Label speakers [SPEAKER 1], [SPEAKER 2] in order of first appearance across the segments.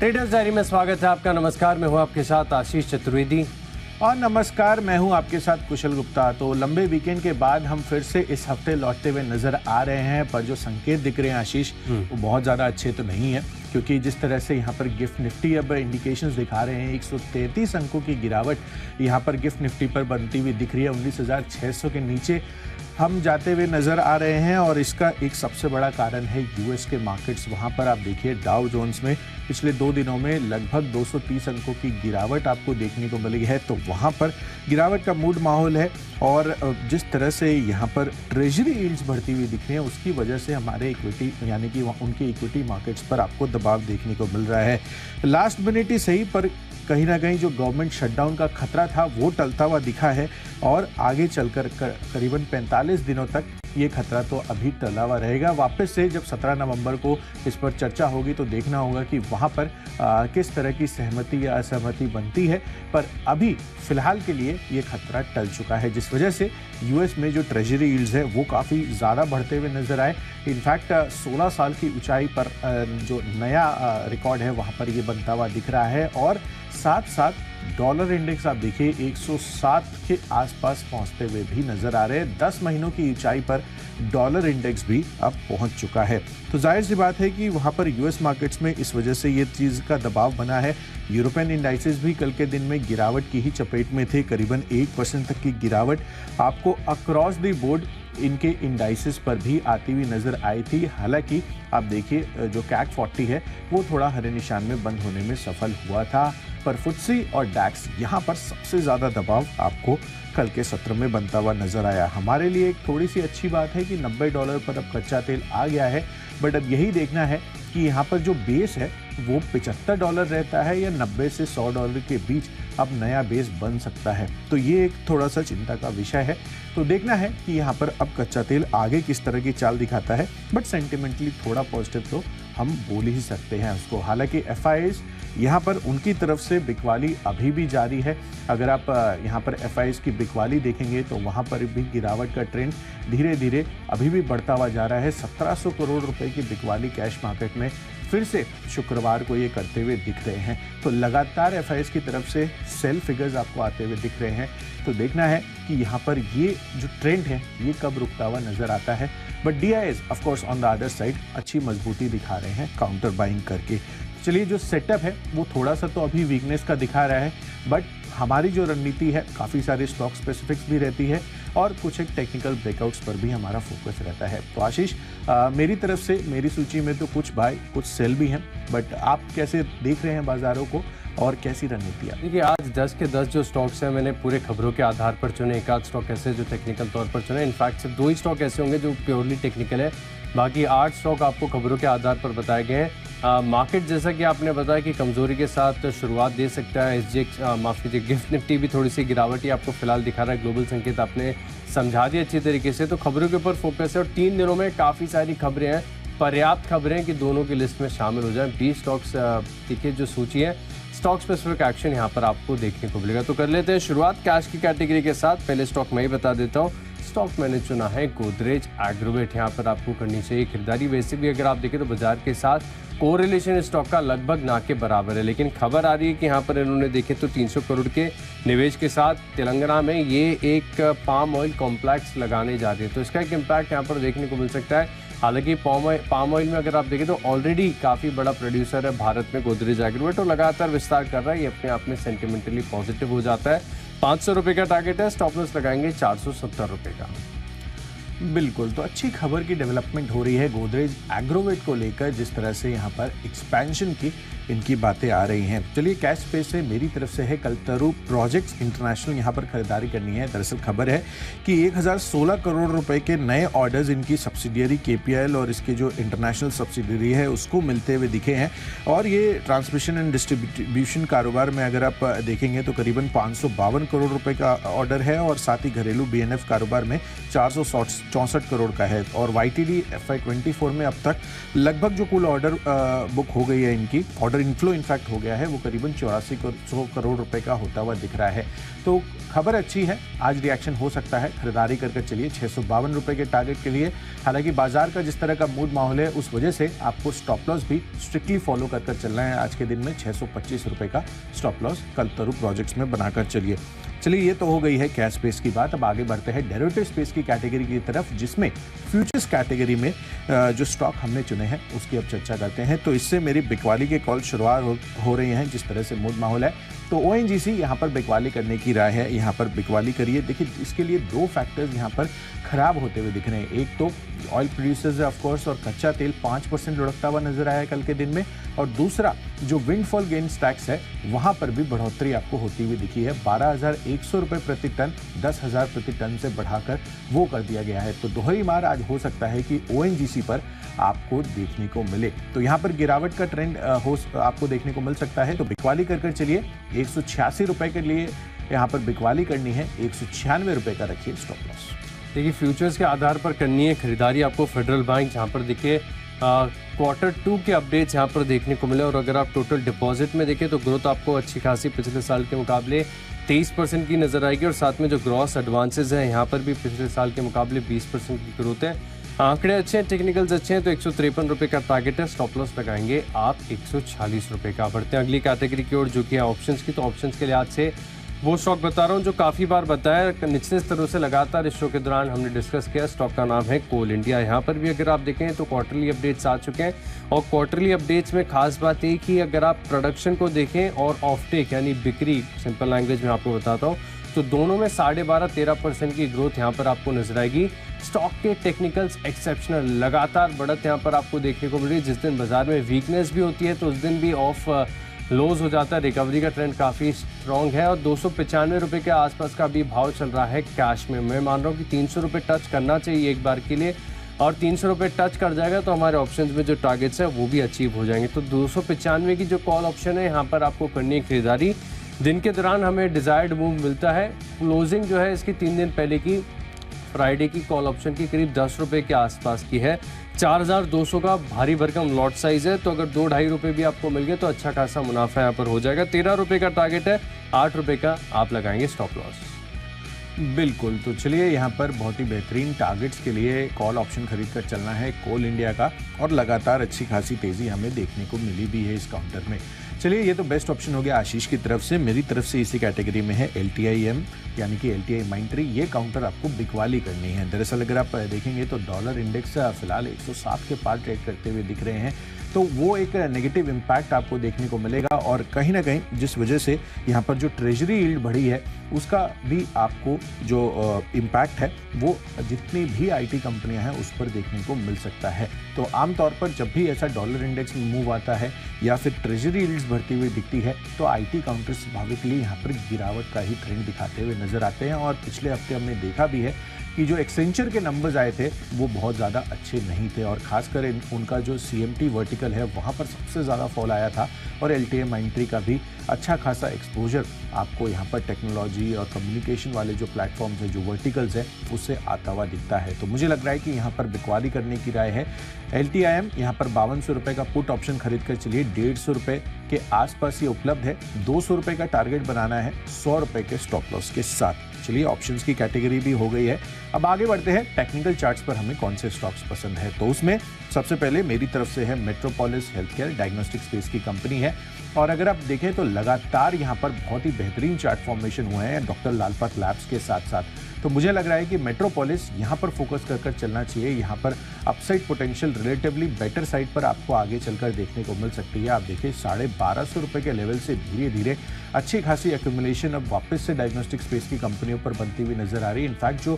[SPEAKER 1] Traders diary में स्वागत है आपका। नमस्कार, मैं हूं आपके साथ आशीष चतुर्वेदी।
[SPEAKER 2] और नमस्कार, मैं हूं आपके साथ कुशल गुप्ता। तो लंबे वीकेंड के बाद हम फिर से इस हफ्ते लौटते हुए नजर आ रहे हैं, पर जो संकेत दिख रहे हैं आशीष वो बहुत ज़्यादा अच्छे तो नहीं है, क्योंकि जिस तरह से यहाँ पर गिफ्ट निफ्टी अब इंडिकेशंस दिखा रहे हैं 133 अंकों की गिरावट यहाँ पर गिफ्ट निफ्टी पर बनती हुई दिख रही है। 19,600 के नीचे हम जाते हुए नज़र आ रहे हैं और इसका एक सबसे बड़ा कारण है यूएस के मार्केट्स। वहाँ पर आप देखिए डाउ जोन्स में पिछले 2 दिनों में लगभग 230 अंकों की गिरावट आपको देखने को मिली है। तो वहाँ पर गिरावट का मूड माहौल है और जिस तरह से यहाँ पर ट्रेजरी यील्ड्स बढ़ती हुई दिख रही हैं उसकी वजह से हमारे इक्विटी यानी कि उनके इक्विटी मार्केट्स पर आपको दबाव देखने को मिल रहा है। लास्ट मिनट ही सही, पर कहीं ना कहीं जो गवर्नमेंट शटडाउन का खतरा था वो टलता हुआ दिखा है और आगे चलकर करीबन 45 दिनों तक ये खतरा तो अभी टला हुआ रहेगा। वापस से जब 17 नवंबर को इस पर चर्चा होगी तो देखना होगा कि वहाँ पर किस तरह की सहमति या असहमति बनती है, पर अभी फिलहाल के लिए ये खतरा टल चुका है, जिस वजह से यूएस में जो ट्रेजरी यील्ड्स है वो काफ़ी ज़्यादा बढ़ते हुए नजर आए। इनफैक्ट 16 साल की ऊंचाई पर जो नया रिकॉर्ड है वहाँ पर ये बनता हुआ दिख रहा है और साथ साथ डॉलर इंडेक्स आप देखिए 107 के आसपास पहुंचते हुए भी नजर आ रहे हैं। 10 महीनों की ऊंचाई पर डॉलर इंडेक्स भी अब पहुंच चुका है। तो जाहिर सी बात है कि वहां पर यूएस मार्केट्स में इस वजह से ये चीज़ का दबाव बना है। यूरोपियन इंडाइसेस भी कल के दिन में गिरावट की ही चपेट में थे, करीबन 1% तक की गिरावट आपको अक्रॉस द बोर्ड इनके इंडाइसेस पर भी आती हुई नजर आई थी। हालांकि आप देखिए जो कैक 40 है वो थोड़ा हरे निशान में बंद होने में सफल हुआ था, पर फुट्सी और डैक्स यहाँ पर सबसे ज़्यादा दबाव आपको कल के सत्र में बनता हुआ नजर आया। हमारे लिए एक थोड़ी सी अच्छी बात है कि $90 पर अब कच्चा तेल आ गया है, बट अब यही देखना है कि यहाँ पर जो बेस है वो $75 रहता है या $90 से $100 के बीच अब नया बेस बन सकता है। तो ये एक थोड़ा सा चिंता का विषय है। तो देखना है कि यहाँ पर अब कच्चा तेल आगे किस तरह की चाल दिखाता है, बट सेंटिमेंटली थोड़ा पॉजिटिव तो हम बोल ही सकते हैं उसको। हालांकि FIIs यहाँ पर उनकी तरफ से बिकवाली अभी भी जारी है। अगर आप यहाँ पर FIIs की बिकवाली देखेंगे तो वहाँ पर भी गिरावट का ट्रेंड धीरे धीरे अभी भी बढ़ता हुआ जा रहा है। 1700 करोड़ रुपए की बिकवाली कैश मार्केट में फिर से शुक्रवार को ये करते हुए दिख रहे हैं। तो लगातार FIIs की तरफ से सेल फिगर्स आपको आते हुए दिख रहे हैं। तो देखना है कि यहाँ पर ये जो ट्रेंड है ये कब रुकता हुआ नजर आता है। But DIs of course on the other side अच्छी मजबूती दिखा रहे हैं काउंटर बाइंग करके। चलिए, जो सेटअप है वो थोड़ा सा तो अभी वीकनेस का दिखा रहा है, बट हमारी जो रणनीति है काफ़ी सारे स्टॉक स्पेसिफिक्स भी रहती है और कुछ एक टेक्निकल ब्रेकआउट्स पर भी हमारा फोकस रहता है। तो आशीष, मेरी तरफ से मेरी सूची में तो कुछ बाय कुछ सेल भी हैं, बट आप कैसे देख रहे हैं बाजारों को और कैसी रणनीति है?
[SPEAKER 1] देखिए, आज 10 के 10 जो स्टॉक्स हैं मैंने पूरे खबरों के आधार पर चुने। एक आध स्टॉक ऐसे जो टेक्निकल तौर पर चुने। इनफैक्ट सिर्फ 2 ही स्टॉक ऐसे होंगे जो प्योरली टेक्निकल है, बाकी 8 स्टॉक आपको खबरों के आधार पर बताए गए हैं। मार्केट जैसा कि आपने बताया कि कमजोरी के साथ शुरुआत दे सकता है। माफ़ कीजिए, गिफ्ट निफ्टी भी थोड़ी सी गिरावट ही आपको फिलहाल दिखा रहा है। ग्लोबल संकेत आपने समझा दिया अच्छी तरीके से। तो खबरों के ऊपर फोकस है और 3 दिनों में काफ़ी सारी खबरें हैं, पर्याप्त खबरें हैं कि दोनों की लिस्ट में शामिल हो जाएं। 20 स्टॉक्स देखिए जो सूची है, स्टॉक स्पेसिफिक एक्शन यहाँ पर आपको देखने को मिलेगा। तो कर लेते हैं शुरुआत कैश की कैटेगरी के साथ। पहले स्टॉक मैं ही बता देता हूँ। स्टॉक मैंने चुना है गोदरेज एग्रोवेट। यहाँ पर आपको करनी चाहिए खरीदारी। वैसे भी अगर आप देखें तो बाजार के साथ कोरिलेशन स्टॉक का लगभग ना के बराबर है, लेकिन खबर आ रही है कि यहाँ पर इन्होंने देखे तो 300 करोड़ के निवेश के साथ तेलंगाना में ये एक पाम ऑयल कॉम्प्लेक्स लगाने जा रही है। तो इसका एक इम्पैक्ट यहाँ पर देखने को मिल सकता है। हालांकि पाम ऑयल में अगर आप देखें तो ऑलरेडी काफ़ी बड़ा प्रोड्यूसर है भारत में गोदरेज एग्रोवेट और लगातार विस्तार कर रहा है। ये अपने आप में सेंटिमेंटली पॉजिटिव हो जाता है। 500 रुपये का टारगेट है, स्टॉप लॉस लगाएंगे 470 रुपये का।
[SPEAKER 2] बिल्कुल, तो अच्छी खबर की डेवलपमेंट हो रही है गोदरेज एग्रोवेट को लेकर, जिस तरह से यहाँ पर एक्सपेंशन की इनकी बातें आ रही हैं। चलिए, कैश स्पेस से मेरी तरफ से है कल्तरू प्रोजेक्ट्स इंटरनेशनल यहाँ पर खरीदारी करनी है। दरअसल खबर है कि 1016 करोड़ रुपए के नए ऑर्डर्स इनकी सब्सिडियरी KPIL और इसके जो इंटरनेशनल सब्सिडियरी है उसको मिलते हुए दिखे हैं। और ये ट्रांसमिशन एंड डिस्ट्रीब्यूशन कारोबार में अगर आप देखेंगे तो करीबन 552 करोड़ रुपए का ऑर्डर है और साथ ही घरेलू BNF कारोबार में 464 करोड़ का है और YTD FY24 में अब तक लगभग जो कुल ऑर्डर बुक हो गई है, इनकी ऑर्डर इनफ्लो इनफैक्ट हो गया है, वो करीबन 84 करोड़ रुपए का होता हुआ दिख रहा है। तो खबर अच्छी है, आज रिएक्शन हो सकता है, खरीदारी कर चलिए 652 रुपए के टारगेट के लिए। हालांकि बाजार का जिस तरह का मूड माहौल है उस वजह से आपको स्टॉप लॉस भी स्ट्रिक्टली फॉलो कर चलना है। आज के दिन में 625 रुपए का स्टॉप लॉस कल्पतरू प्रोजेक्ट्स में बनाकर चलिए। ये तो हो गई है कैश स्पेस की बात। अब आगे बढ़ते हैं डेरिवेटिव स्पेस की कैटेगरी की तरफ, जिसमें फ्यूचर्स कैटेगरी में जो स्टॉक हमने चुने हैं उसकी अब चर्चा करते हैं। तो इससे मेरी बिकवाली के कॉल शुरुआत हो रही हैं। जिस तरह से मूड माहौल है तो ONGC यहाँ पर बिकवाली करने की राय है, यहाँ पर बिकवाली करिए। देखिए, इसके लिए दो फैक्टर्स यहाँ पर खराब होते हुए दिख रहे हैं। एक तो ऑयल प्रोड्यूसर्स है ऑफकोर्स, और कच्चा तेल 5% लुढ़कता हुआ नजर आया है कल के दिन में। और दूसरा जो विंडफॉल गेन्स टैक्स है वहां पर भी बढ़ोतरी आपको होती हुई दिखी है। 12,100 रुपए प्रति टन 10,000 प्रति टन से बढ़ाकर वो कर दिया गया है। तो दोहरी मार आज हो सकता है कि ONGC पर आपको देखने को मिले। तो यहाँ पर गिरावट का ट्रेंड आपको देखने को मिल सकता है। तो बिकवाली कर चलिए 186 रुपए के लिए यहाँ पर बिकवाली करनी है, 196 रुपए का रखिए स्टॉप लॉस।
[SPEAKER 1] देखिए, फ्यूचर्स के आधार पर करनी है खरीदारी आपको फेडरल बैंक, जहाँ पर देखिए Q2 के अपडेट्स यहाँ पर देखने को मिले। और अगर आप टोटल डिपॉजिट में देखें तो ग्रोथ आपको अच्छी खासी पिछले साल के मुकाबले 23% की नजर आएगी। और साथ में जो ग्रॉस एडवांसेज हैं यहाँ पर भी पिछले साल के मुकाबले 20% की ग्रोथ है। आंकड़े अच्छे हैं, टेक्निकल्स अच्छे हैं। तो 153 रुपए का टारगेट है, स्टॉप लॉस लगाएंगे आप 140 रुपए का। बढ़ते हैं अगली कैटेगरी की ओर, जो कि है ऑप्शंस की। तो ऑप्शंस के लिहाज से वो स्टॉक बता रहा हूँ जो काफ़ी बार बताया, निचले स्तरों से लगातार इस शो के दौरान हमने डिस्कस किया। स्टॉक का नाम है कोल इंडिया। यहाँ पर भी अगर आप देखें तो क्वार्टरली अपडेट्स आ चुके हैं। और क्वार्टरली अपडेट्स में खास बात ये कि अगर आप प्रोडक्शन को देखें और ऑफटेक यानी बिक्री, सिंपल लैंग्वेज में आपको बताता हूँ, तो दोनों में 12.5-13% की ग्रोथ यहाँ पर आपको नजर आएगी। स्टॉक के टेक्निकल्स एक्सेप्शनल, लगातार बढ़त यहाँ पर आपको देखने को मिल रही है। जिस दिन बाजार में वीकनेस भी होती है तो उस दिन भी ऑफ लोज हो जाता है। रिकवरी का ट्रेंड काफ़ी स्ट्रॉन्ग है और 295 रुपये के आसपास का भी भाव चल रहा है कैश में। मैं मान रहा हूँ कि 300 रुपये टच करना चाहिए एक बार के लिए, और 300 रुपये टच कर जाएगा तो हमारे ऑप्शंस में जो टारगेट्स है वो भी अचीव हो जाएंगे। तो 295 की जो कॉल ऑप्शन है यहाँ पर आपको करनी है खरीदारी। दिन के दौरान हमें डिजायर्ड मूव मिलता है। क्लोजिंग जो है इसकी 3 दिन पहले की फ्राइडे की कॉल ऑप्शन की करीब 10 रुपये के आसपास की है। 4,200 का भारी भरकम लॉट साइज है। तो अगर 2-2.5 रुपये भी आपको मिल गए तो अच्छा खासा मुनाफा यहाँ पर हो जाएगा। 13 रुपये का टारगेट है, 8 रुपये का आप लगाएंगे स्टॉप लॉस।
[SPEAKER 2] बिल्कुल, तो चलिए यहाँ पर बहुत ही बेहतरीन टारगेट्स के लिए कॉल ऑप्शन खरीद कर चलना है कोल इंडिया का, और लगातार अच्छी खासी तेजी हमें देखने को मिली भी है इस काउंटर में। चलिए, ये तो बेस्ट ऑप्शन हो गया आशीष की तरफ से। मेरी तरफ से इसी कैटेगरी में है LTIM यानी कि LTI माइंट्री। ये काउंटर आपको बिकवाली करनी है। दरअसल अगर आप देखेंगे तो डॉलर इंडेक्स फिलहाल 107 के पार ट्रेड करते हुए दिख रहे हैं। तो वो एक नेगेटिव इम्पैक्ट आपको देखने को मिलेगा, और कहीं ना कहीं जिस वजह से यहाँ पर जो ट्रेजरी यील्ड बढ़ी है उसका भी आपको जो इम्पैक्ट है वो जितनी भी IT कंपनियां हैं उस पर देखने को मिल सकता है। तो आमतौर पर जब भी ऐसा डॉलर इंडेक्स में मूव आता है या फिर ट्रेजरी यील्ड्स बढ़ती हुई दिखती है तो IT काउंटर स्वाभाविकली यहाँ पर गिरावट का ही ट्रेंड दिखाते हुए नजर आते हैं। और पिछले हफ्ते हमने देखा भी है कि जो एक्सेंचर के नंबर्स आए थे वो बहुत ज़्यादा अच्छे नहीं थे, और खासकर उनका जो CMT वर्टिकल है वहाँ पर सबसे ज़्यादा फॉल आया था। और LTI माइंट्री का भी अच्छा खासा एक्सपोजर आपको यहाँ पर टेक्नोलॉजी और कम्युनिकेशन वाले जो प्लेटफॉर्म्स हैं, जो वर्टिकल्स हैं, उससे आता हुआ दिखता है। तो मुझे लग रहा है कि यहाँ पर बिकवाली करने की राय है। LTIM यहाँ पर 5200 रुपये का पुट ऑप्शन खरीद कर चलिए, 150 रुपये के आसपास ये उपलब्ध है। 200 रुपये का टारगेट बनाना है 100 रुपये के स्टॉप लॉस के साथ। चलिए, ऑप्शंस की कैटेगरी भी हो गई है। अब आगे बढ़ते हैं टेक्निकल चार्ट्स पर हमें कौन से स्टॉक्स पसंद है। तो उसमें सबसे पहले मेरी तरफ से है मेट्रोपोलिस हेल्थकेयर, डायग्नोस्टिक स्पेस की कंपनी है। और अगर आप देखें तो लगातार यहाँ पर बहुत ही बेहतरीन चार्ट फॉर्मेशन हुए हैं डॉक्टर लालपाथ लैब्स के साथ साथ। तो मुझे लग रहा है कि मेट्रोपोलिस यहाँ पर फोकस कर चलना चाहिए। यहाँ पर upside potential relatively better side पर आपको आगे चलकर देखने को मिल सकती है। आप देखिए 1250 रुपये के लेवल से धीरे धीरे अच्छी खासी एक्यूमुलेशन अब वापस से डायग्नोस्टिक स्पेस की कंपनियों पर बनती हुई नजर आ रही है। इनफैक्ट जो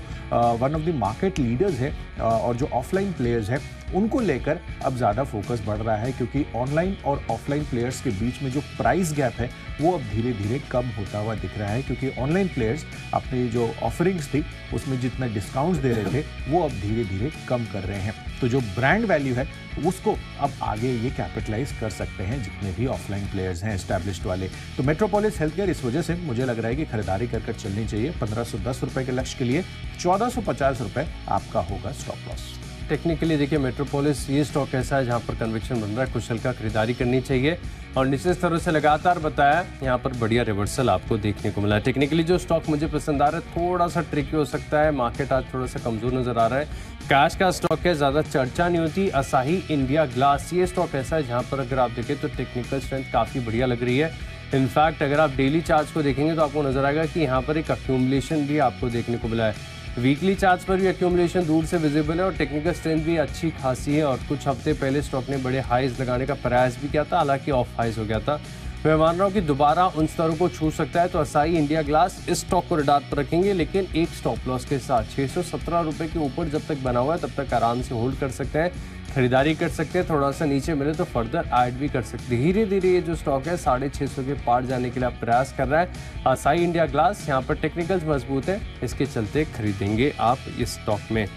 [SPEAKER 2] one of the market leaders है और जो ऑफलाइन प्लेयर्स हैं उनको लेकर अब ज़्यादा फोकस बढ़ रहा है, क्योंकि ऑनलाइन और ऑफलाइन प्लेयर्स के बीच में जो प्राइस गैप है वो अब धीरे धीरे कम होता हुआ दिख रहा है, क्योंकि ऑनलाइन प्लेयर्स अपनी जो ऑफरिंग्स थी उसमें जितना डिस्काउंट्स दे रहे थे वो अब धीरे धीरे कम कर रहे हैं। तो जो ब्रांड वैल्यू है उसको अब आगे ये कैपिटलाइज कर सकते हैं जितने भी ऑफलाइन प्लेयर्स हैं एस्टैब्लिश्ड वाले। तो मेट्रोपोलिस हेल्थकेयर इस वजह से मुझे लग रहा है कि खरीदारी कर चलनी चाहिए। 1510 रुपए के लक्ष्य के लिए 1450 रुपए आपका होगा स्टॉप लॉस।
[SPEAKER 1] टेक्निकली देखिए मेट्रोपोलिस ये स्टॉक ऐसा है जहाँ पर कन्विक्शन बन रहा है, कुशल का खरीदारी करनी चाहिए और निश्चित स्तरों से लगातार बताया यहाँ पर बढ़िया रिवर्सल आपको देखने को मिला है। टेक्निकली जो स्टॉक मुझे पसंद आ रहा है थोड़ा सा ट्रिकी हो सकता है, मार्केट आज थोड़ा सा कमजोर नजर आ रहा है, कैश का स्टॉक है, ज़्यादा चर्चा नहीं होती। असाही इंडिया ग्लास ये स्टॉक ऐसा है जहाँ पर अगर आप देखें तो टेक्निकल स्ट्रेंथ काफ़ी बढ़िया लग रही है। इनफैक्ट अगर आप डेली चार्ट्स को देखेंगे तो आपको नजर आएगा कि यहाँ पर एक अक्यूमुलेशन भी आपको देखने को मिला है। वीकली चार्ट्स पर भी एक्यूमुलेशन दूर से विजिबल है और टेक्निकल स्ट्रेंथ भी अच्छी खासी है और कुछ हफ्ते पहले स्टॉक ने बड़े हाइज लगाने का प्रयास भी किया था, हालांकि ऑफ हाइज हो गया था। मैं मान रहा हूँ कि दोबारा उन स्तरों को छू सकता है, तो असाई इंडिया ग्लास इस स्टॉक को रडार पर रखेंगे, लेकिन एक स्टॉप लॉस के साथ 617 रुपये के ऊपर जब तक बना हुआ है तब तक आराम से होल्ड कर सकते हैं, खरीदारी कर सकते हैं। थोड़ा सा नीचे मिले तो फर्दर ऐड भी कर सकते हैं। धीरे धीरे ये जो स्टॉक है 650 के पार जाने के लिए आप प्रयास कर रहा है। असाई इंडिया ग्लास यहाँ पर टेक्निकल्स मजबूत है, इसके चलते खरीदेंगे आप इस स्टॉक में।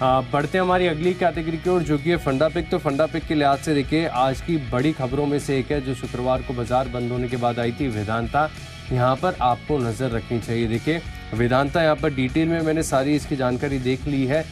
[SPEAKER 1] बढ़ते हैं हमारी अगली कैटेगरी की ओर जो कि है फंडा पिक। तो फंडा पिक के लिहाज से देखिए आज की बड़ी खबरों में से एक है जो शुक्रवार को बाजार बंद होने के बाद आई थी, वेदांता। यहाँ पर आपको नज़र रखनी चाहिए। देखिए वेदांता यहाँ पर डिटेल में मैंने सारी इसकी जानकारी देख ली है।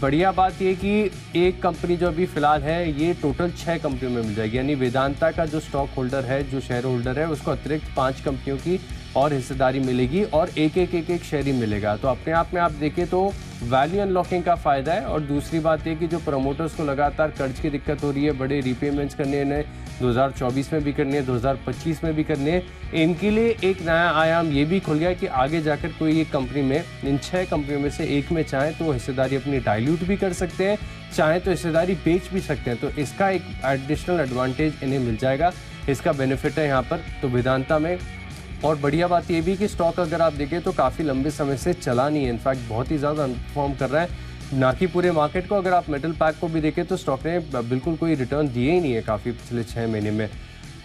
[SPEAKER 1] बढ़िया बात ये कि एक कंपनी जो अभी फिलहाल है ये टोटल 6 कंपनियों में मिल जाएगी, यानी वेदांता का जो स्टॉक होल्डर है, जो शेयर होल्डर है, उसको अतिरिक्त 5 कंपनियों की और हिस्सेदारी मिलेगी और एक शेयर ही मिलेगा। तो अपने आप में आप देखें तो वैल्यू अनलॉकिंग का फ़ायदा है। और दूसरी बात ये कि जो प्रमोटर्स को लगातार कर्ज की दिक्कत हो रही है, बड़े रीपेमेंट्स करने हैं, 2024 में भी करने हैं, 2025 में भी करने हैं, इनके लिए एक नया आयाम ये भी खुल गया कि आगे जाकर कोई एक कंपनी में, इन 6 कंपनियों में से एक में चाहे तो हिस्सेदारी अपनी डाइल्यूट भी कर सकते हैं, चाहे तो हिस्सेदारी बेच भी सकते हैं। तो इसका एक एडिशनल एडवांटेज इन्हें मिल जाएगा, इसका बेनिफिट है यहाँ पर तो वेदांता में। और बढ़िया बात ये भी कि स्टॉक अगर आप देखें तो काफ़ी लंबे समय से चला नहीं है, इनफैक्ट बहुत ही ज़्यादा अनपरफॉर्म कर रहा है ना कि पूरे मार्केट को। अगर आप मेटल पैक को भी देखें तो स्टॉक ने बिल्कुल कोई रिटर्न दिए ही नहीं है काफ़ी पिछले 6 महीने में।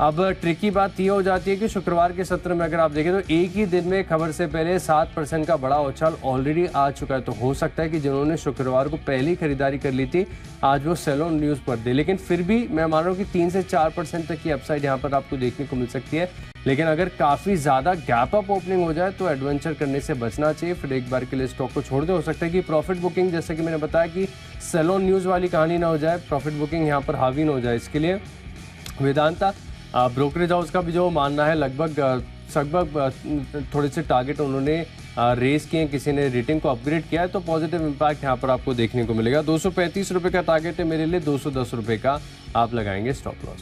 [SPEAKER 1] अब ट्रिकी बात ये हो जाती है कि शुक्रवार के सत्र में अगर आप देखें तो एक ही दिन में खबर से पहले 7% का बड़ा उछाल ऑलरेडी आ चुका है। तो हो सकता है कि जिन्होंने शुक्रवार को पहले खरीदारी कर ली थी आज वो सेल ऑन न्यूज़ पर दे, लेकिन फिर भी मैं मान रहा हूँ कि 3 से 4% तक की अपसाइड यहाँ पर आपको देखने को मिल सकती है। लेकिन अगर काफ़ी ज़्यादा गैप अप ओपनिंग हो जाए तो एडवेंचर करने से बचना चाहिए, फिर एक बार के लिए स्टॉक को छोड़ दे। हो सकता है कि प्रॉफिट बुकिंग, जैसे कि मैंने बताया कि सेल ऑन न्यूज़ वाली कहानी ना हो जाए, प्रॉफिट बुकिंग यहाँ पर हावी ना हो जाए। इसके लिए वेदांता ब्रोकरेज हाउस का भी जो मानना है लगभग थोड़े से टारगेट उन्होंने रेस किए हैं, किसी ने रेटिंग को अपग्रेड किया है, तो पॉजिटिव इम्पैक्ट यहाँ पर आपको देखने को मिलेगा। 235 रुपये का टारगेट है मेरे लिए, 210 रुपये का आप लगाएंगे स्टॉप लॉस।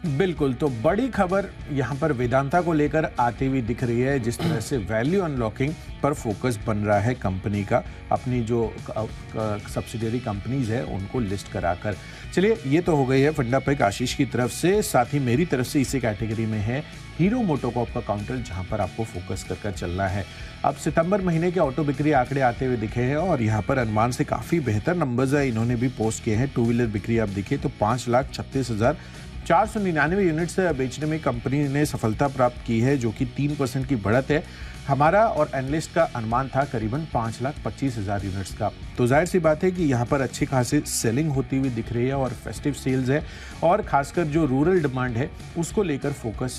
[SPEAKER 2] बिल्कुल, तो बड़ी खबर यहाँ पर वेदांता को लेकर आती हुई दिख रही है, जिस तरह से वैल्यू अनलॉकिंग पर फोकस बन रहा है कंपनी का, अपनी जो सब्सिडियरी कंपनीज है उनको लिस्ट कराकर। चलिए ये तो हो गई है फंडा पिक आशीष की तरफ से, साथ ही मेरी तरफ से इसी कैटेगरी में है हीरो मोटोकॉर्प का काउंटर, जहां पर आपको फोकस कर चलना है। अब सितंबर महीने के ऑटो बिक्री आंकड़े आते हुए दिखे हैं और यहाँ पर अनुमान से काफ़ी बेहतर नंबर्स है इन्होंने भी पोस्ट किए हैं। 2 व्हीलर बिक्री आप देखिए तो 5,36,499 यूनिट्स बेचने में कंपनी ने सफलता प्राप्त की है, जो कि 3% की बढ़त है। हमारा और एनालिस्ट का अनुमान था करीबन 5,25,000 यूनिट्स का। तो जाहिर सी बात है कि यहाँ पर अच्छी खासी सेलिंग होती हुई दिख रही है और फेस्टिव सेल्स है, और खासकर जो रूरल डिमांड है उसको लेकर फोकस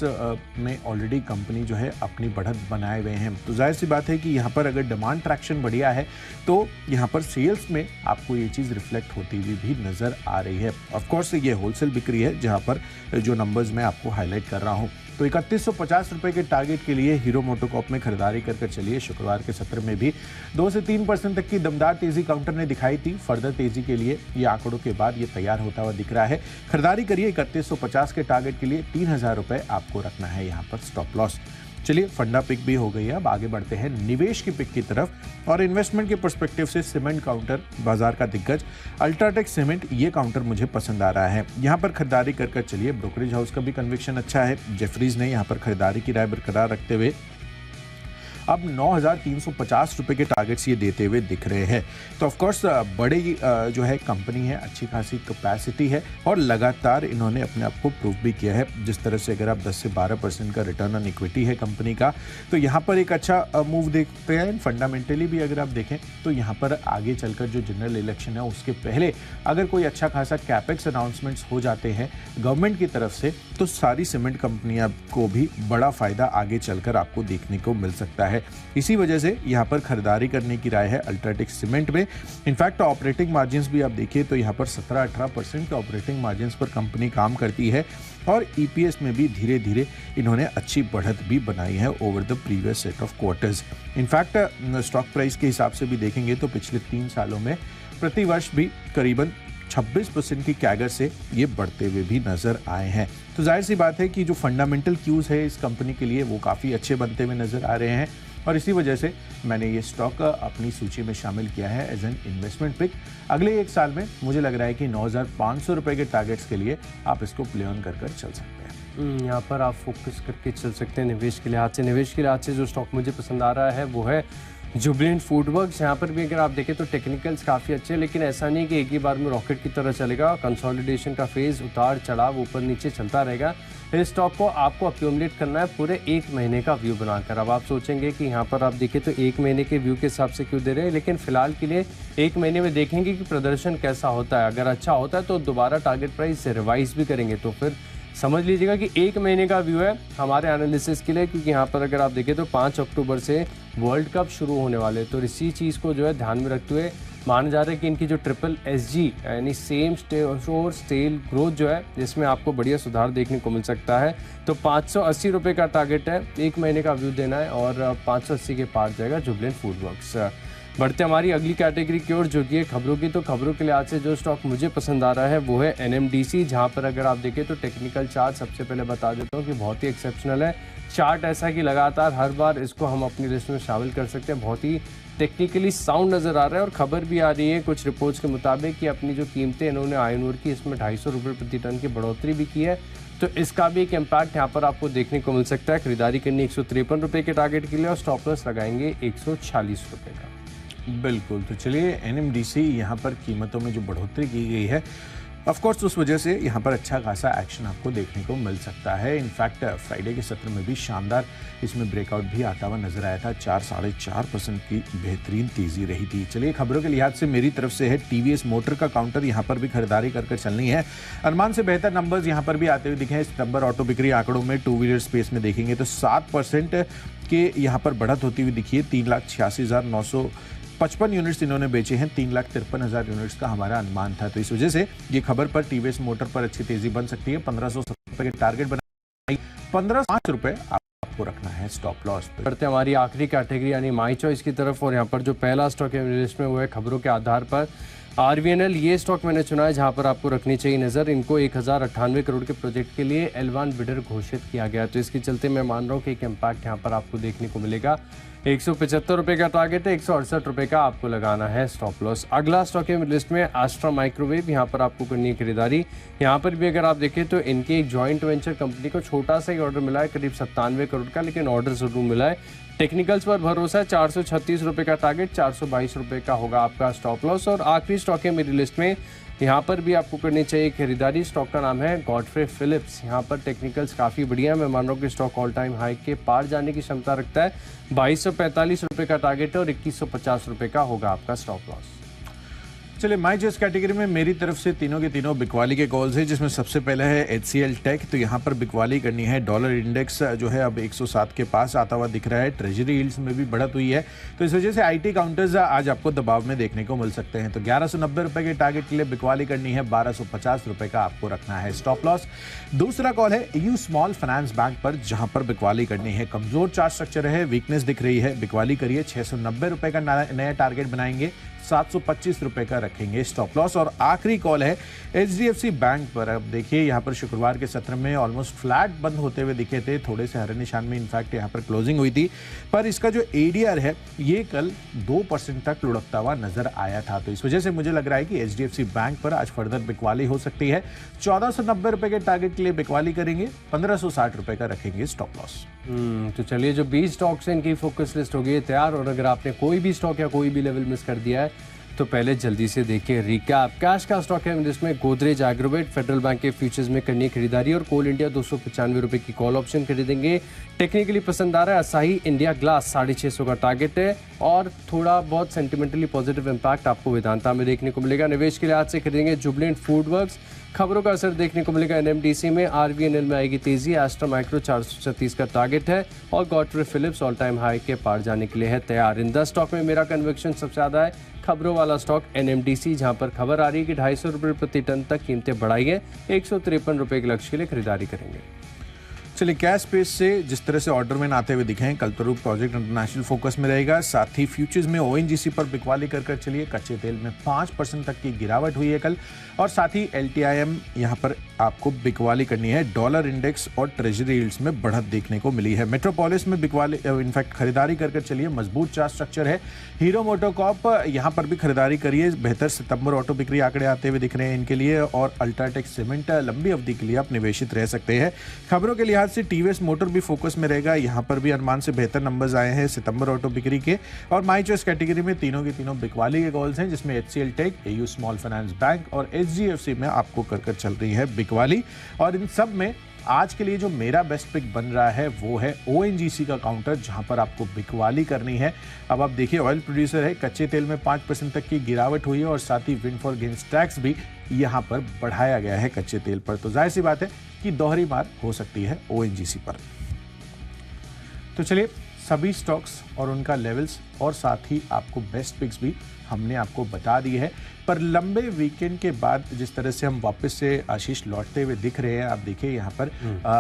[SPEAKER 2] में ऑलरेडी कंपनी जो है अपनी बढ़त बनाए हुए हैं। तो जाहिर सी बात है कि यहाँ पर अगर डिमांड ट्रैक्शन बढ़िया है तो यहाँ पर सेल्स में आपको ये चीज़ रिफ्लेक्ट होती हुई भी नज़र आ रही है। ऑफकोर्स ये होलसेल बिक्री है जहाँ पर जो नंबर्स मैं आपको हाईलाइट कर रहा हूँ। तो 3150 रुपये के टारगेट के लिए हीरो मोटोकॉर्प में खरीदारी कर चलिए। शुक्रवार के सत्र में भी 2 से 3% तक की दमदार तेजी काउंटर ने दिखाई थी। फर्दर तेजी के लिए ये आंकड़ों के बाद ये तैयार होता हुआ दिख रहा है। खरीदारी करिए। 3150 के टारगेट के लिए 3000 रुपये आपको रखना है यहाँ पर स्टॉप लॉस। चलिए फंडा पिक भी हो गई है, अब आगे बढ़ते हैं निवेश की पिक की तरफ। और इन्वेस्टमेंट के पर्सपेक्टिव से सीमेंट काउंटर बाजार का दिग्गज अल्ट्राटेक सीमेंट, ये काउंटर मुझे पसंद आ रहा है। यहाँ पर खरीदारी कर चलिए। ब्रोकरेज हाउस का भी कन्विक्शन अच्छा है। जेफरीज ने यहाँ पर खरीदारी की राय बरकरार रखते हुए अब 9,350 रुपए के टारगेट्स ये देते हुए दिख रहे हैं। तो ऑफकोर्स बड़ी जो है कंपनी है, अच्छी खासी कैपेसिटी है और लगातार इन्होंने अपने आप को प्रूव भी किया है। जिस तरह से अगर आप 10 से 12% का रिटर्न ऑन इक्विटी है कंपनी का, तो यहाँ पर एक अच्छा मूव देखते हैं। फंडामेंटली भी अगर आप देखें तो यहाँ पर आगे चलकर जो जनरल इलेक्शन है उसके पहले अगर कोई अच्छा खासा कैपेक्स अनाउंसमेंट्स हो जाते हैं गवर्नमेंट की तरफ से, तो सारी सीमेंट कंपनियां को भी बड़ा फायदा आगे चलकर आपको देखने को मिल सकता है। इसी वजह से यहाँ पर खरीदारी करने की राय है अल्ट्राटेक सीमेंट में। इनफैक्ट ऑपरेटिंग मार्जिन्स भी आप देखिए तो यहाँ पर 17-18% के ऑपरेटिंग मार्जिन्स पर कंपनी काम करती है और ईपीएस में भी धीरे धीरे इन्होंने अच्छी बढ़त भी बनाई है over the previous set of quarters. In fact stock price के हिसाब से भी देखेंगे तो पिछले 3 सालों में प्रति वर्ष भी करीबन 26% की कैगर से ये बढ़ते हुए भी नजर आए हैं। तो जाहिर सी बात है कि जो फंडामेंटल क्यूज है इस कंपनी के लिए वो काफ़ी अच्छे बनते हुए नजर आ रहे हैं और इसी वजह से मैंने ये स्टॉक अपनी सूची में शामिल किया है एज एन इन्वेस्टमेंट पिक। अगले 1 साल में मुझे लग रहा है कि 9,500 रुपए के टारगेट्स के लिए आप इसको प्ले ऑन कर चल सकते हैं।
[SPEAKER 1] यहाँ पर आप फोकस करके चल सकते हैं निवेश के लिहाज से। निवेश के लिहाज से जो स्टॉक मुझे पसंद आ रहा है वो है जुबिलेंट फूडवर्क्स। यहाँ पर भी अगर आप देखें तो टेक्निकल्स काफ़ी अच्छे हैं, लेकिन ऐसा नहीं कि एक ही बार में रॉकेट की तरह चलेगा। कंसोलिडेशन का फेज़ उतार चढ़ाव ऊपर नीचे चलता रहेगा। इस स्टॉक को आपको अक्यूमुलेट करना है पूरे 1 महीने का व्यू बनाकर। अब आप सोचेंगे कि यहाँ पर आप देखें तो 1 महीने के व्यू के हिसाब से क्यों दे रहे हैं, लेकिन फिलहाल के लिए 1 महीने में देखेंगे कि प्रदर्शन कैसा होता है। अगर अच्छा होता है तो दोबारा टारगेट प्राइस रिवाइज भी करेंगे। तो फिर समझ लीजिएगा कि 1 महीने का व्यू है हमारे एनालिसिस के लिए, क्योंकि यहाँ पर अगर आप देखें तो 5 अक्टूबर से वर्ल्ड कप शुरू होने वाले। तो इसी चीज़ को जो है ध्यान में रखते हुए माना जा रहा है कि इनकी जो ट्रिपल SG यानी सेम स्टोर सेल ग्रोथ जो है जिसमें आपको बढ़िया सुधार देखने को मिल सकता है। तो 580 रुपये का टारगेट है, 1 महीने का व्यू देना है और 580 के पार जाएगा जुबिलेंट फूडवर्क्स। बढ़ते हमारी अगली कैटेगरी की ओर जो कि खबरों की। तो खबरों के लिहाज से जो स्टॉक मुझे पसंद आ रहा है वो है NMDC, जहां पर अगर आप देखें तो टेक्निकल चार्ट सबसे पहले बता देता हूं कि बहुत ही एक्सेप्शनल है। चार्ट ऐसा कि लगातार हर बार इसको हम अपनी लिस्ट में शामिल कर सकते हैं। बहुत ही टेक्निकली साउंड नज़र आ रहा है और खबर भी आ रही है कुछ रिपोर्ट्स के मुताबिक कि अपनी जो कीमतें इन्होंने आयरन ओर की इसमें 250 रुपये प्रति टन की बढ़ोतरी भी की है। तो इसका भी एक इम्पैक्ट यहाँ पर आपको देखने को मिल सकता है। खरीदारी करनी 153 रुपये के टारगेट के लिए और स्टॉप लॉस लगाएंगे 140 रुपये का।
[SPEAKER 2] बिल्कुल, तो चलिए NMDC यहाँ पर कीमतों में जो बढ़ोतरी की गई है ऑफकोर्स उस वजह से यहाँ पर अच्छा खासा एक्शन आपको देखने को मिल सकता है। इनफैक्ट फ्राइडे के सत्र में भी शानदार इसमें ब्रेकआउट भी आता हुआ नजर आया था। 4-4.5% की बेहतरीन तेजी रही थी। चलिए खबरों के लिहाज से मेरी तरफ से है TVS मोटर का काउंटर, यहाँ पर भी खरीदारी कर चलनी है। अनुमान से बेहतर नंबर्स यहाँ पर भी आते हुए दिखे हैं। सितंबर ऑटो बिक्री आंकड़ों में 2 व्हीलर स्पेस में देखेंगे तो 7% के यहाँ पर बढ़त होती हुई दिखी है। 3,86,955 यूनिट्स इन्होंने बेचे हैं। 3,53,000 यूनिट्स का हमारा अनुमान था। तो इस वजह से ये खबर पर TVS मोटर पर अच्छी तेजी बन सकती है। 1,570 रुपए के टारगेट बनाए, 1505 रुपए आपको रखना है स्टॉप लॉस पे।
[SPEAKER 1] बढ़ते हमारी आखिरी कैटेगरी यानी माई चॉइस की तरफ और यहाँ पर जो पहला स्टॉक है लिस्ट में वो है खबरों के आधार पर RVNL। ये स्टॉक मैंने चुना है जहां पर आपको रखनी चाहिए नज़र। इनको 1098 करोड़ के प्रोजेक्ट के लिए L1 बिडर घोषित किया गया। तो इसके चलते मैं मान रहा हूं कि एक इम्पैक्ट यहां पर आपको देखने को मिलेगा। 175 रुपये का टारगेट है, 168 रुपये का आपको लगाना है स्टॉप लॉस। अगला स्टॉक है लिस्ट में एस्ट्रा माइक्रोवेव। यहाँ पर आपको करनी है खरीदारी। यहाँ पर भी अगर आप देखें तो इनके एक जॉइंट वेंचर कंपनी को छोटा सा ही ऑर्डर मिला है, करीब 97 करोड़ का, लेकिन ऑर्डर जरूर मिला है। टेक्निकल्स पर भरोसा है। 436 रुपये का टारगेट, 422 रुपये का होगा आपका स्टॉप लॉस। और आखिरी स्टॉक है मेरी लिस्ट में, यहाँ पर भी आपको करनी चाहिए खरीदारी। स्टॉक का नाम है गॉडफ्रे फिलिप्स। यहाँ पर टेक्निकल्स काफ़ी बढ़िया है। मैं मान रहा हूँ कि स्टॉक ऑल टाइम हाई के पार जाने की क्षमता रखता है। 2245 रुपये का टारगेट है और 2150 रुपये का होगा आपका स्टॉप लॉस।
[SPEAKER 2] चलिए माई चॉइस कैटेगरी में मेरी तरफ से तीनों के तीनों बिकवाली के कॉल्स हैं, जिसमें सबसे पहले है HCL टेक। तो यहाँ पर बिकवाली करनी है। डॉलर इंडेक्स जो है अब 107 के पास आता हुआ दिख रहा है। ट्रेजरी यील्ड्स में भी बढ़त हुई है। तो इस वजह से IT काउंटर्स आज आपको दबाव में देखने को मिल सकते हैं। तो 1190 रुपये के टारगेट के लिए बिकवाली करनी है। 1250 रुपये का आपको रखना है स्टॉप लॉस। दूसरा कॉल है EU स्मॉल फाइनेंस बैंक पर, जहां पर बिकवाली करनी है। कमजोर चार्ट स्ट्रक्चर है, वीकनेस दिख रही है, बिकवाली करिए। 690 रुपये का नया टारगेट बनाएंगे। 725 रुपए का रखेंगे स्टॉप लॉस। और आखिरी कॉल है HDFC बैंक पर। अब देखिए यहाँ पर शुक्रवार के सत्र में ऑलमोस्ट फ्लैट बंद होते हुए दिखे थे, थोड़े से हरे निशान में इनफैक्ट यहाँ पर क्लोजिंग हुई थी, पर इसका जो ADR है ये कल 2% तक लुढ़कता हुआ नजर आया था। तो इस वजह से मुझे लग रहा है कि HDFC बैंक पर आज फर्दर बिकवाली हो सकती है। 1490 रुपए के टारगेट के लिए बिकवाली करेंगे, 1560 रुपए का रखेंगे स्टॉप लॉस।
[SPEAKER 1] तो चलिए, जो 20 स्टॉक्स हैं इनकी फोकस लिस्ट हो गई है तैयार। और अगर आपने कोई भी स्टॉक या कोई भी लेवल मिस कर दिया है तो पहले जल्दी से देखिए रिकैप। कैश का स्टॉक है जिसमें गोदरेज एग्रोवेट फेडरल बैंक के फ्यूचर्स में करनी है खरीदारी और कोल इंडिया 295 रुपए की कॉल ऑप्शन खरीदेंगे। टेक्निकली पसंद आ रहा है असाही इंडिया ग्लास 650 का टारगेट है और थोड़ा बहुत सेंटिमेंटली पॉजिटिव इंपैक्ट आपको वेदांता में देखने को मिलेगा। निवेश के लिहाज से खरीदेंगे जुबलेंट फूडवर्क्स। खबरों का असर देखने को मिलेगा NMDC में। RVNL में आएगी तेजी। एस्ट्रा माइक्रो 436 का टारगेट है और Godfrey Phillips all time high के पार जाने के लिए है तैयार। इन 10 स्टॉक में मेरा कन्विक्शन सबसे ज्यादा है खबरों वाला स्टॉक NMDC, जहां पर खबर आ रही है कि 250 रुपये प्रति टन तक कीमतें बढ़ाई है। 153 रुपये के लक्ष्य के लिए खरीदारी करेंगे।
[SPEAKER 2] चलिए, कैश स्पेस से जिस तरह से ऑर्डर में आते हुए दिखे हैं, कल्पतरू प्रोजेक्ट इंटरनेशनल फोकस में रहेगा। साथ ही फ्यूचर्स में ONGC पर बिकवाली कर चलिए। कच्चे तेल में 5% तक की गिरावट हुई है कल। और साथ ही LTIM यहाँ पर आपको बिकवाली करनी है। डॉलर इंडेक्स और ट्रेजरी यील्ड्स में बढ़त देखने को मिली है। मेट्रोपोलिस में बिकवाली इनफैक्ट खरीदारी कर चलिए। मजबूत चार्ट स्ट्रक्चर है। हीरो मोटोकॉर्प यहाँ पर भी खरीदारी करिए। बेहतर सितंबर ऑटो बिक्री आंकड़े आते हुए दिख रहे हैं इनके लिए। और अल्ट्राटेक सीमेंट लंबी अवधि के लिए आप निवेशित रह सकते हैं। खबरों के लिहाज से TVS मोटर भी फोकस में रहेगा। यहाँ पर भी अनुमान से बेहतर नंबर्स आए हैं सितंबर ऑटो बिक्री के। और माई चॉइस कैटेगरी में तीनों के तीनों बिकवाली के गोल्स हैं, जिसमें HCL tech, AU small finance bank और HDFC में आपको कर चल रही है बिकवाली। और इन सब में आज के लिए जो मेरा बेस्ट पिक बन रहा है वो है ONGC का काउंटर, जहां पर आपको बिकवाली करनी है। अब आप देखिए, ऑयल प्रोड्यूसर है, कच्चे तेल में 5% तक की गिरावट हुई है और साथ ही विंड फॉर गेन्स टैक्स भी यहां पर बढ़ाया गया है कच्चे तेल पर। तो जाहिर सी बात है कि दोहरी मार हो सकती है ONGC पर। तो चलिए, सभी स्टॉक्स और उनका लेवल्स और साथ ही आपको बेस्ट पिक्स भी हमने आपको बता दी है। पर लंबे वीकेंड के बाद जिस तरह से हम वापस से आशीष लौटते हुए दिख रहे हैं, आप देखिए यहाँ पर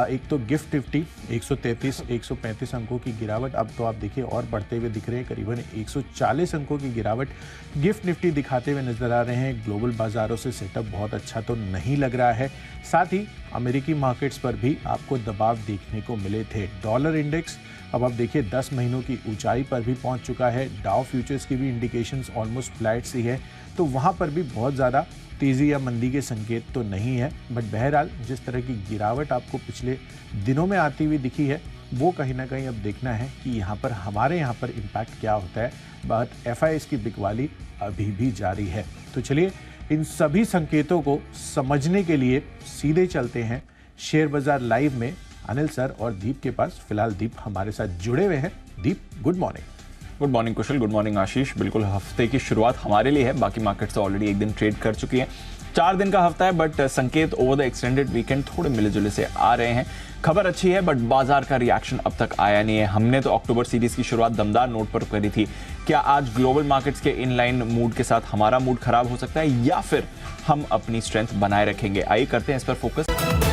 [SPEAKER 2] एक तो गिफ्ट निफ्टी 133 135 अंकों की गिरावट। अब तो आप देखिए और बढ़ते हुए दिख रहे हैं, करीबन 140 अंकों की गिरावट गिफ्ट निफ्टी दिखाते हुए नजर आ रहे हैं। ग्लोबल बाजारों से सेटअप बहुत अच्छा तो नहीं लग रहा है। साथ ही अमेरिकी मार्केट्स पर भी आपको दबाव देखने को मिले थे। डॉलर इंडेक्स अब आप देखिए 10 महीनों की ऊंचाई पर भी पहुंच चुका है। डाउ फ्यूचर्स की भी इंडिकेशंस ऑलमोस्ट फ्लैट सी है, तो वहां पर भी बहुत ज़्यादा तेज़ी या मंदी के संकेत तो नहीं है। बट बहरहाल जिस तरह की गिरावट आपको पिछले दिनों में आती हुई दिखी है, वो कहीं ना कहीं अब देखना है कि यहाँ पर हमारे यहाँ पर इम्पैक्ट क्या होता है। बट FIS की बिकवाली अभी भी जारी है। तो चलिए, इन सभी संकेतों को समझने के लिए सीधे चलते हैं शेयर बाजार लाइव में अनिल सर और दीप के पास। फिलहाल दीप हमारे साथ जुड़े हुए हैं। दीप, गुड मॉर्निंग।
[SPEAKER 3] गुड मॉर्निंग कुशल, गुड मॉर्निंग आशीष। बिल्कुल, हफ्ते की शुरुआत हमारे लिए है, बाकी मार्केट्स तो ऑलरेडी एक दिन ट्रेड कर चुकी हैं। 4 दिन का हफ्ता है, बट संकेत ओवर द एक्सटेंडेड वीकेंड थोड़े मिले जुले से आ रहे हैं। खबर अच्छी है, बट बाजार का रिएक्शन अब तक आया नहीं है। हमने तो अक्टूबर सीरीज की शुरुआत दमदार नोट पर करी थी। क्या आज ग्लोबल मार्केट्स के इनलाइन मूड के साथ हमारा मूड खराब हो सकता है, या फिर हम अपनी स्ट्रेंथ बनाए रखेंगे? आइए करते हैं इस पर फोकस।